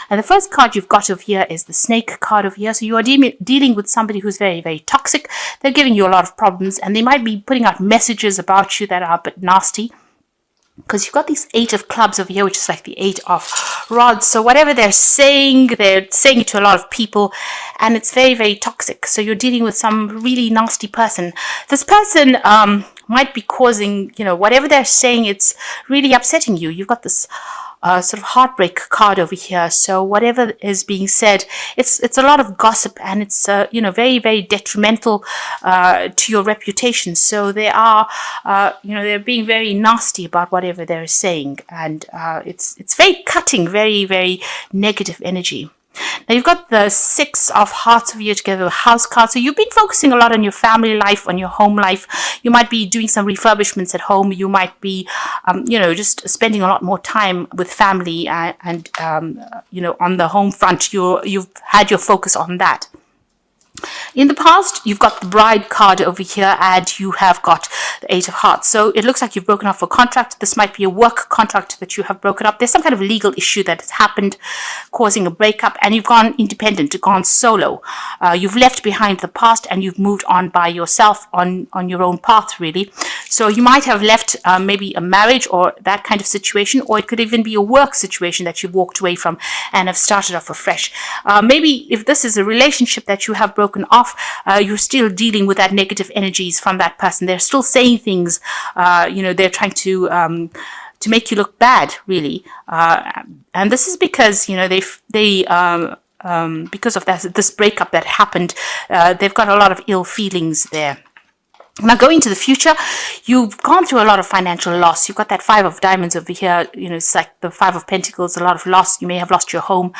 And the first card you've got over here is the snake card over here. So you are dealing with somebody who's very, very toxic. They're giving you a lot of problems, and they might be putting out messages about you that are a bit nasty. Because you've got these 8 of clubs over here, which is like the 8 of rods. So whatever they're saying it to a lot of people, and it's very, very toxic. So you're dealing with some really nasty person. This person might be causing, whatever they're saying, it's really upsetting you. You've got this sort of heartbreak card over here. So whatever is being said, it's a lot of gossip, and it's very, very detrimental to your reputation. So they are they're being very nasty about whatever they're saying, and it's very cutting, very, very negative energy. Now you've got the 6 of hearts over here together with house card. So you've been focusing a lot on your family life, on your home life. You might be doing some refurbishments at home. You might be, just spending a lot more time with family and on the home front. You've had your focus on that. In the past, you've got the bride card over here, and you have got the 8 of hearts. So it looks like you've broken off a contract. This might be a work contract that you have broken up. There's some kind of legal issue that has happened, causing a breakup, and you've gone independent, gone solo. You've left behind the past, and you've moved on by yourself on your own path, really. So you might have left maybe a marriage or that kind of situation, or it could even be a work situation that you've walked away from and have started off afresh. Maybe if this is a relationship that you have broken off, you're still dealing with that negative energies from that person. They're still saying things, they're trying to make you look bad, really. And this is because, because of this breakup that happened, they've got a lot of ill feelings there. Now, going to the future, you've gone through a lot of financial loss. You've got that 5 of diamonds over here. It's like the 5 of pentacles, a lot of loss. You may have lost your home.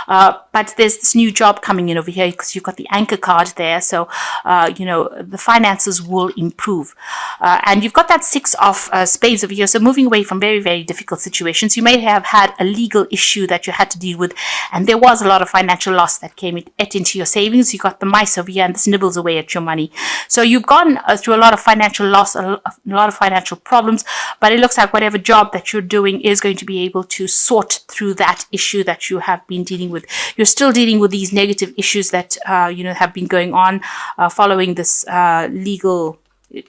But there's this new job coming in over here because you've got the anchor card there. So, the finances will improve. And you've got that 6 of spades over here. So moving away from very, very difficult situations. You may have had a legal issue that you had to deal with. And there was a lot of financial loss that came into your savings. You got the mice over here, and this nibbles away at your money. So you've gone through a lot of financial loss, a lot of financial problems, but it looks like whatever job that you're doing is going to be able to sort through that issue that you have been dealing with. You're still dealing with these negative issues that have been going on following this legal,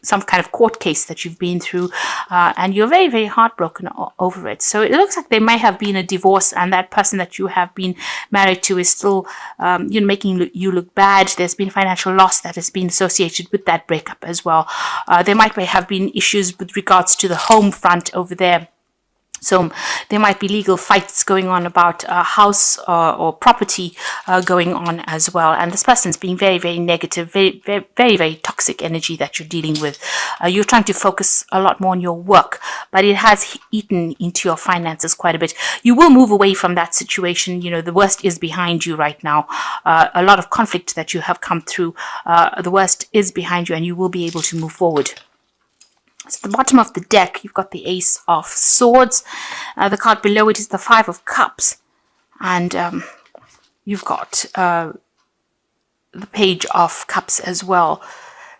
some kind of court case that you've been through, and you're very, very heartbroken over it. So it looks like there might have been a divorce, and that person that you have been married to is still making you look bad. There's been financial loss that has been associated with that breakup as well. There might have been issues with regards to the home front over there. So there might be legal fights going on about a house or property going on as well. And this person's being very, very negative, very, very, very, very toxic energy that you're dealing with. You're trying to focus a lot more on your work, but it has eaten into your finances quite a bit. You will move away from that situation. The worst is behind you right now. A lot of conflict that you have come through, the worst is behind you, and you will be able to move forward. So at the bottom of the deck, you've got the Ace of Swords. The card below it is the 5 of Cups. And you've got the Page of Cups as well.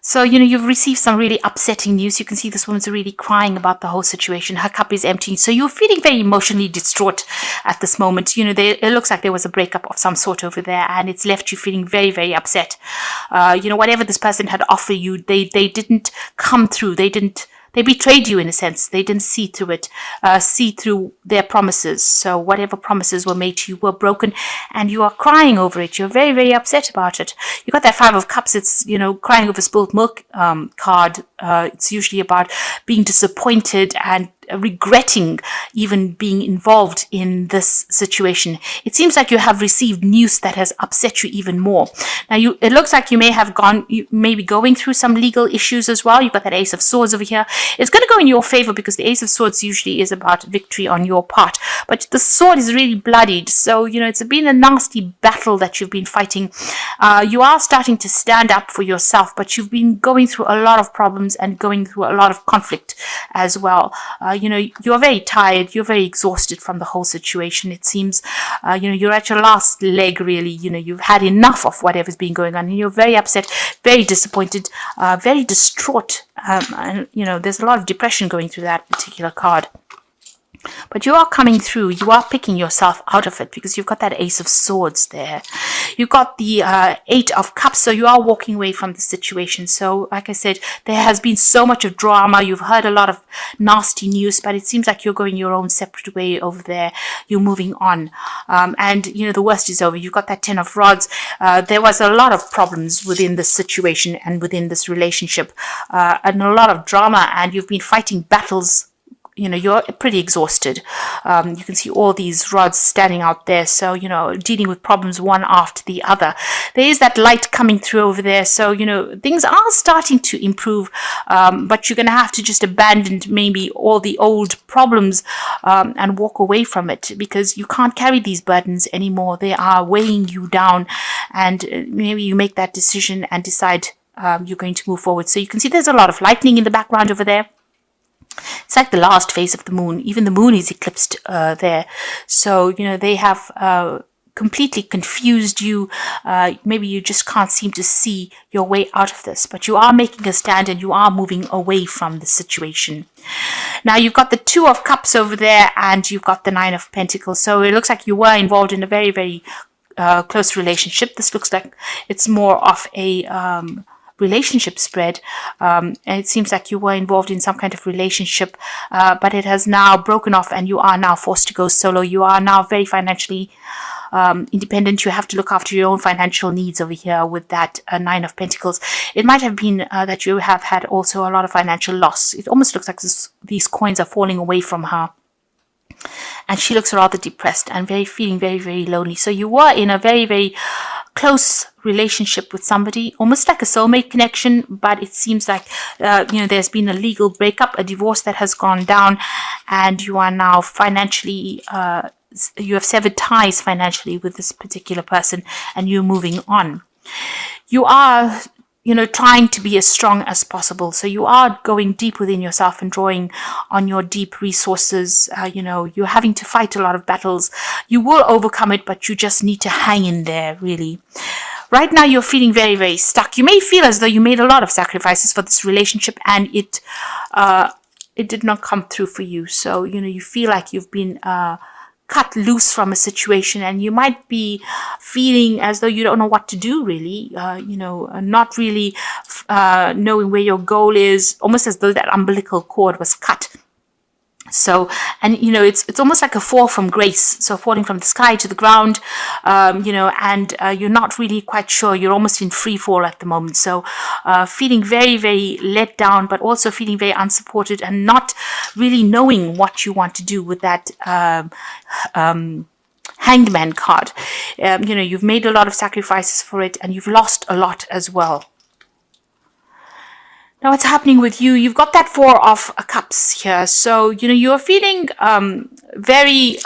So, you've received some really upsetting news. You can see this woman's really crying about the whole situation. Her cup is empty. So you're feeling very emotionally distraught at this moment. It looks like there was a breakup of some sort over there, and it's left you feeling very, very upset. Whatever this person had offered you, they didn't come through. They betrayed you in a sense. They didn't see through it, see through their promises. So whatever promises were made to you were broken, and you are crying over it. You're very, very upset about it. You got that 5 of Cups. It's, crying over spilled milk card. It's usually about being disappointed and regretting even being involved in this situation. It seems like you have received news that has upset you even more. Now, it looks like you may be going through some legal issues as well. You've got that Ace of Swords over here. It's going to go in your favor because the Ace of Swords usually is about victory on your part. But the sword is really bloodied. So, it's been a nasty battle that you've been fighting. You are starting to stand up for yourself, but you've been going through a lot of problems and going through a lot of conflict as well. You're very tired. You're very exhausted from the whole situation. It seems, you're at your last leg, really. You've had enough of whatever's been going on, and you're very upset, very disappointed, very distraught. And, there's a lot of depression going through that particular card. But you are coming through. You are picking yourself out of it because you've got that Ace of Swords there. You've got the Eight of Cups, so you are walking away from the situation. So, like I said, there has been so much of drama. You've heard a lot of nasty news, but it seems like you're going your own separate way over there. You're moving on. And, the worst is over. You've got that Ten of Rods. There was a lot of problems within this situation and within this relationship, and a lot of drama, and you've been fighting battles. You're pretty exhausted. You can see all these rods standing out there. So, dealing with problems one after the other. There is that light coming through over there. So, things are starting to improve. But you're going to have to just abandon maybe all the old problems and walk away from it because you can't carry these burdens anymore. They are weighing you down. And maybe you make that decision and decide you're going to move forward. So you can see there's a lot of lightning in the background over there. It's like the last phase of the moon. Even the moon is eclipsed there. So, they have completely confused you. Maybe you just can't seem to see your way out of this. But you are making a stand and you are moving away from the situation. Now, you've got the Two of Cups over there and you've got the Nine of Pentacles. So it looks like you were involved in a very, very close relationship. This looks like it's more of a relationship spread, and it seems like you were involved in some kind of relationship, but it has now broken off and you are now forced to go solo. You are now very financially independent. You have to look after your own financial needs over here with that Nine of Pentacles. It might have been that you have had also a lot of financial loss. It almost looks like these coins are falling away from her. And she looks rather depressed and feeling very, very lonely. So you were in a very, very close relationship with somebody, almost like a soulmate connection, but it seems like, there's been a legal breakup, a divorce that has gone down, and you are now financially, you have severed ties financially with this particular person, and you're moving on. You are trying to be as strong as possible. So you are going deep within yourself and drawing on your deep resources. You're having to fight a lot of battles. You will overcome it, but you just need to hang in there, really. Right now, you're feeling very, very stuck. You may feel as though you made a lot of sacrifices for this relationship and it did not come through for you. So, you feel like you've been cut loose from a situation and you might be feeling as though you don't know what to do really, not really knowing where your goal is, almost as though that umbilical cord was cut. So, and it's almost like a fall from grace. So falling from the sky to the ground, and you're not really quite sure. You're almost in free fall at the moment. So, feeling very, very let down, but also feeling very unsupported and not really knowing what you want to do with that, Hanged Man card. You've made a lot of sacrifices for it and you've lost a lot as well. Now, what's happening with you? You've got that Four of Cups here. So, you're feeling very...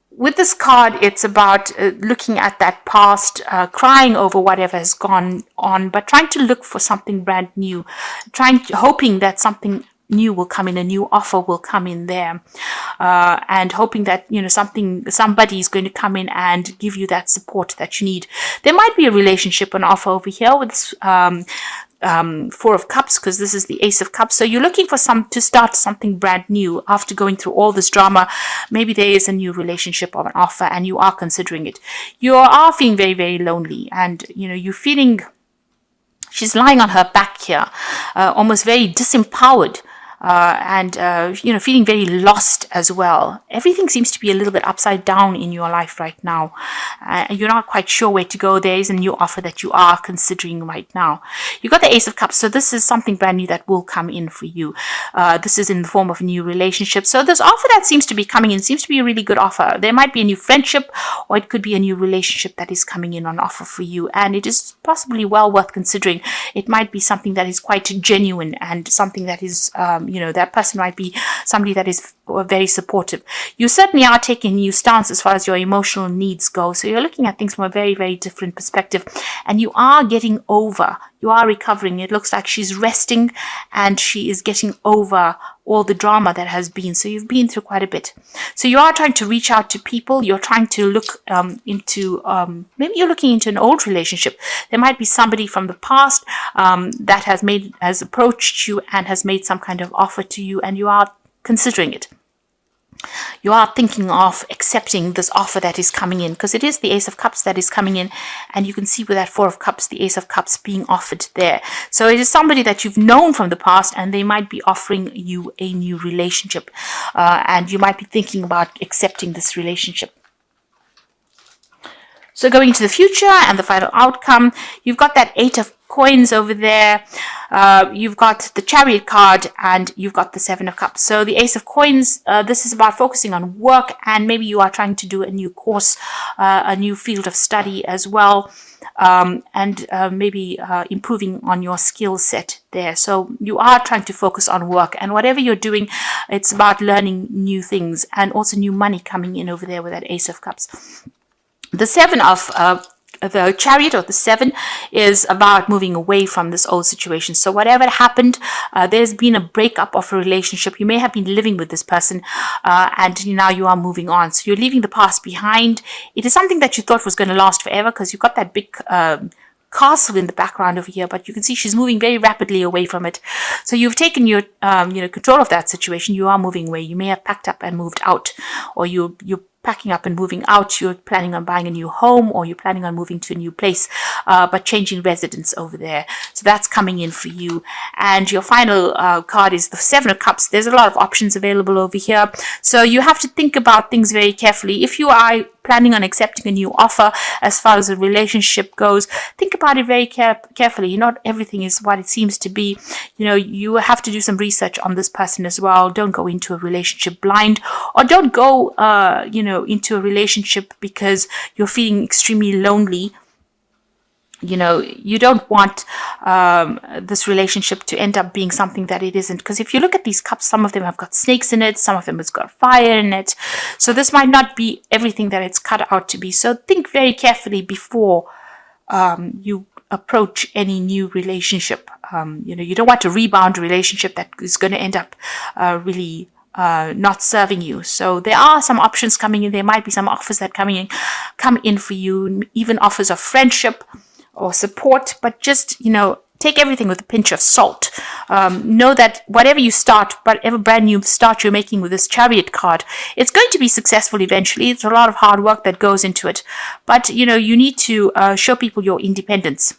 With this card, it's about looking at that past, crying over whatever has gone on, but trying to look for something brand new, hoping that something new will come in, a new offer will come in there, and hoping that somebody is going to come in and give you that support that you need. There might be a relationship, an offer over here with this Four of Cups, because this is the Ace of Cups. So you're looking for to start something brand new after going through all this drama. Maybe there is a new relationship or an offer and you are considering it. You are feeling very, very lonely, and you're feeling she's lying on her back here, almost very disempowered. And feeling very lost as well. Everything seems to be a little bit upside down in your life right now. You're not quite sure where to go. There is a new offer that you are considering right now. You got the Ace of Cups, so this is something brand new that will come in for you. This is in the form of a new relationship. So this offer that seems to be coming in seems to be a really good offer. There might be a new friendship, or it could be a new relationship that is coming in on offer for you, and it is possibly well worth considering. It might be something that is quite genuine and something that is that person might be somebody that is very supportive. You certainly are taking a new stance as far as your emotional needs go. So you're looking at things from a very, very different perspective, and you are getting over. You are recovering. It looks like she's resting and she is getting over all the drama that has been. So you've been through quite a bit. So you are trying to reach out to people. You're trying to look into, maybe you're looking into an old relationship. There might be somebody from the past that has approached you and has made some kind of offer to you, and you are considering it. you are thinking of accepting this offer that is coming in, because it is the Ace of Cups that is coming in, and you can see with that Four of Cups, the Ace of Cups being offered there. So it is somebody that you've known from the past, and they might be offering you a new relationship, and you might be thinking about accepting this relationship. So going into the future and the final outcome, you've got that Eight of Coins over there. You've got the Chariot card, and you've got the Seven of Cups. So the Ace of Coins, this is about focusing on work, and maybe you are trying to do a new course, a new field of study as well, and maybe improving on your skill set there. So you are trying to focus on work, and whatever you're doing, it's about learning new things, and also new money coming in over there with that Ace of Cups. The Seven of the Chariot, or the Seven, is about moving away from this old situation. So whatever happened, there's been a breakup of a relationship. You may have been living with this person, and now you are moving on. So you're leaving the past behind. It is something that you thought was going to last forever, because you've got that big castle in the background over here, but you can see she's moving very rapidly away from it. So you've taken your control of that situation. You are moving away. You may have packed up and moved out, or you're packing up and moving out. You're planning on buying a new home, or you're planning on moving to a new place, but changing residence over there. So that's coming in for you. And your final card is the Seven of Cups. There's a lot of options available over here, so you have to think about things very carefully. If you are planning on accepting a new offer as far as a relationship goes, think about it very carefully. Not everything is what it seems to be. You have to do some research on this person as well. Don't go into a relationship blind, or don't go into a relationship because you're feeling extremely lonely. You don't want this relationship to end up being something that it isn't. Because if you look at these cups, some of them have got snakes in it, some of them has got fire in it. So this might not be everything that it's cut out to be. So think very carefully before you approach any new relationship. You don't want a rebound relationship that is going to end up really not serving you. So there are some options coming in. There might be some offers that come in for you, even offers of friendship or support, but just take everything with a pinch of salt. Know that whatever brand new start you're making with this Chariot card, it's going to be successful eventually. It's a lot of hard work that goes into it, but you need to show people your independence.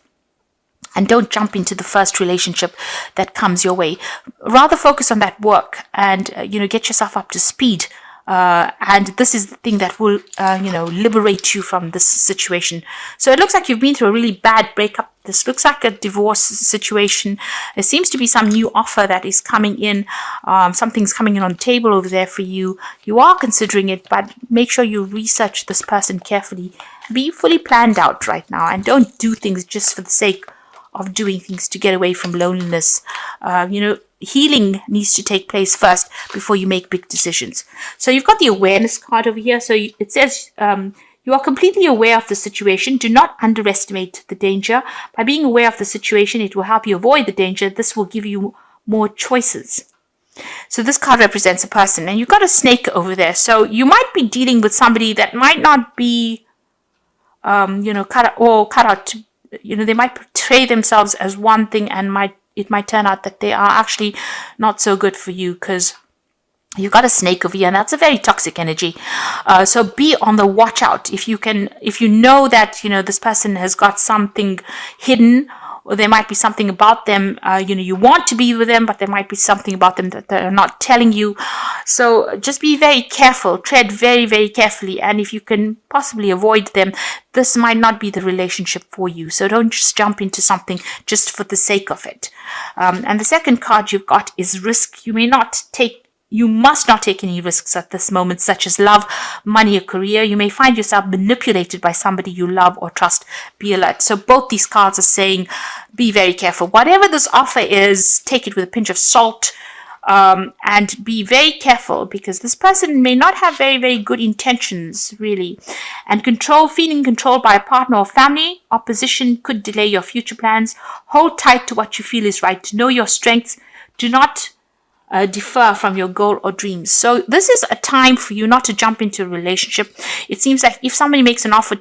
And don't jump into the first relationship that comes your way. Rather focus on that work and get yourself up to speed. And this is the thing that will liberate you from this situation. So it looks like you've been through a really bad breakup. This looks like a divorce situation. There seems to be some new offer that is coming in. Something's coming in on the table over there for you. You are considering it, but make sure you research this person carefully. Be fully planned out right now, and don't do things just for the sake of doing things to get away from loneliness. Healing needs to take place first before you make big decisions. So you've got the awareness card over here. So it says you are completely aware of the situation. Do not underestimate the danger. By being aware of the situation, it will help you avoid the danger. This will give you more choices. So this card represents a person, and you've got a snake over there. So you might be dealing with somebody that might not be, cut out to. They might portray themselves as one thing, and it might turn out that they are actually not so good for you, because you've got a snake over here, and that's a very toxic energy. So be on the watch out. If you know that this person has got something hidden, or there might be something about them, you want to be with them, but there might be something about them that they're not telling you. So just be very careful, tread very, very carefully. And if you can possibly avoid them, this might not be the relationship for you. So don't just jump into something just for the sake of it. And the second card you've got is risk. You must not take any risks at this moment, such as love, money, or career. You may find yourself manipulated by somebody you love or trust. Be alert. So both these cards are saying, be very careful. Whatever this offer is, take it with a pinch of salt, and be very careful, because this person may not have very, very good intentions, really. And feeling controlled by a partner or family, opposition could delay your future plans. Hold tight to what you feel is right. Know your strengths. Do not defer from your goal or dreams. So this is a time for you not to jump into a relationship. It seems like if somebody makes an offer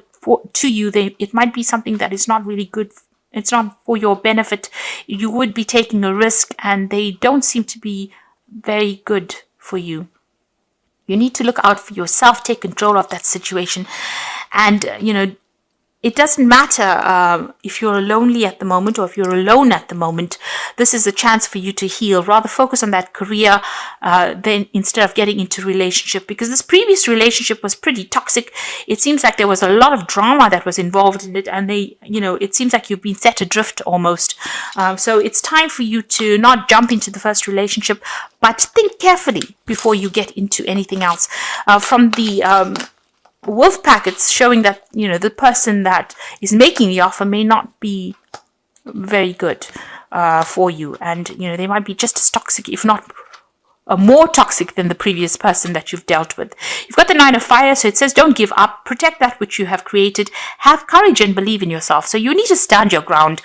to you, it might be something that is not really good. It's not for your benefit. You would be taking a risk, and they don't seem to be very good for you. You need to look out for yourself, take control of that situation. And, it doesn't matter if you're lonely at the moment or if you're alone at the moment. This is a chance for you to heal. Rather focus on that career then instead of getting into relationship, because this previous relationship was pretty toxic. It seems like there was a lot of drama that was involved in it, and it seems like you've been set adrift almost. So it's time for you to not jump into the first relationship, but think carefully before you get into anything else. From the wolf pack, it's showing that the person that is making the offer may not be very good for you, and they might be just as toxic, if not more toxic than the previous person that you've dealt with. You've got the 9 of fire, so it says don't give up, protect that which you have created, have courage and believe in yourself. So you need to stand your ground,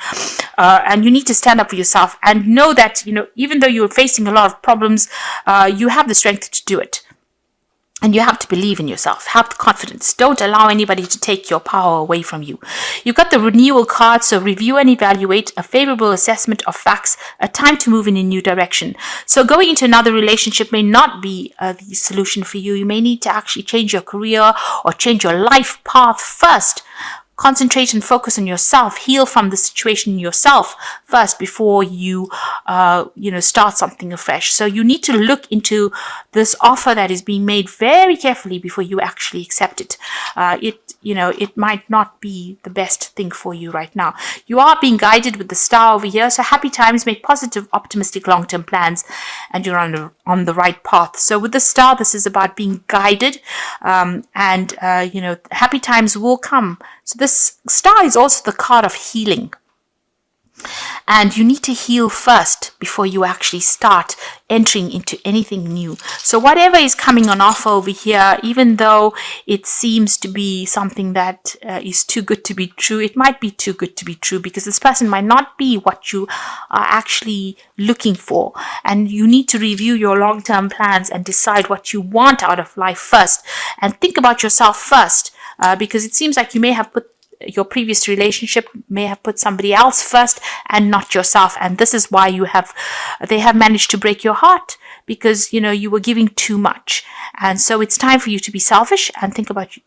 and you need to stand up for yourself and know that even though you're facing a lot of problems, you have the strength to do it. And you have to believe in yourself. Have confidence. Don't allow anybody to take your power away from you. You've got the renewal card, so review and evaluate, a favorable assessment of facts, a time to move in a new direction. So going into another relationship may not be the solution for you. You may need to actually change your career or change your life path first. Concentrate and focus on yourself. Heal from the situation yourself first before you, start something afresh. So you need to look into this offer that is being made very carefully before you actually accept it. It might not be the best thing for you right now. You are being guided with the star over here. So happy times, make positive, optimistic, long-term plans, and you're on the right path. So with the star, this is about being guided, happy times will come. So this star is also the card of healing. And you need to heal first before you actually start entering into anything new. So whatever is coming on offer over here, even though it seems to be something that is too good to be true, it might be too good to be true, because this person might not be what you are actually looking for. And you need to review your long-term plans and decide what you want out of life first. And think about yourself first, because it seems like you may have put your previous relationship may have put somebody else first and not yourself, and this is why they have managed to break your heart, because you were giving too much. And so it's time for you to be selfish and think about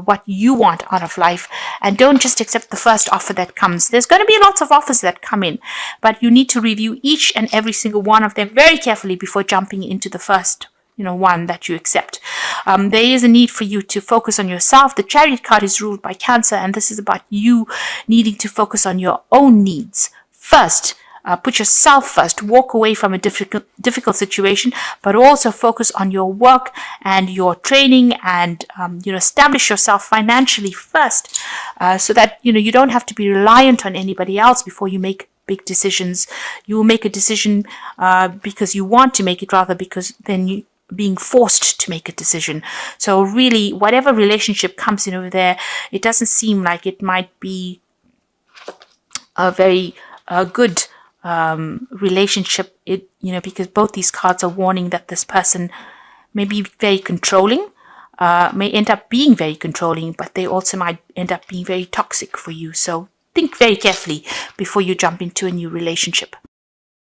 what you want out of life, and don't just accept the first offer that comes. There's going to be lots of offers that come in, but you need to review each and every single one of them very carefully before jumping into the first one that you accept. There is a need for you to focus on yourself. The Chariot card is ruled by Cancer, and this is about you needing to focus on your own needs first. Put yourself first. Walk away from a difficult situation, but also focus on your work and your training, and establish yourself financially first, so that you don't have to be reliant on anybody else before you make big decisions. You will make a decision because you want to make it, rather because then you being forced to make a decision. So really, whatever relationship comes in over there, it doesn't seem like it might be a very good relationship. Because both these cards are warning that this person may be very controlling, may end up being very controlling, but they also might end up being very toxic for you. So think very carefully before you jump into a new relationship.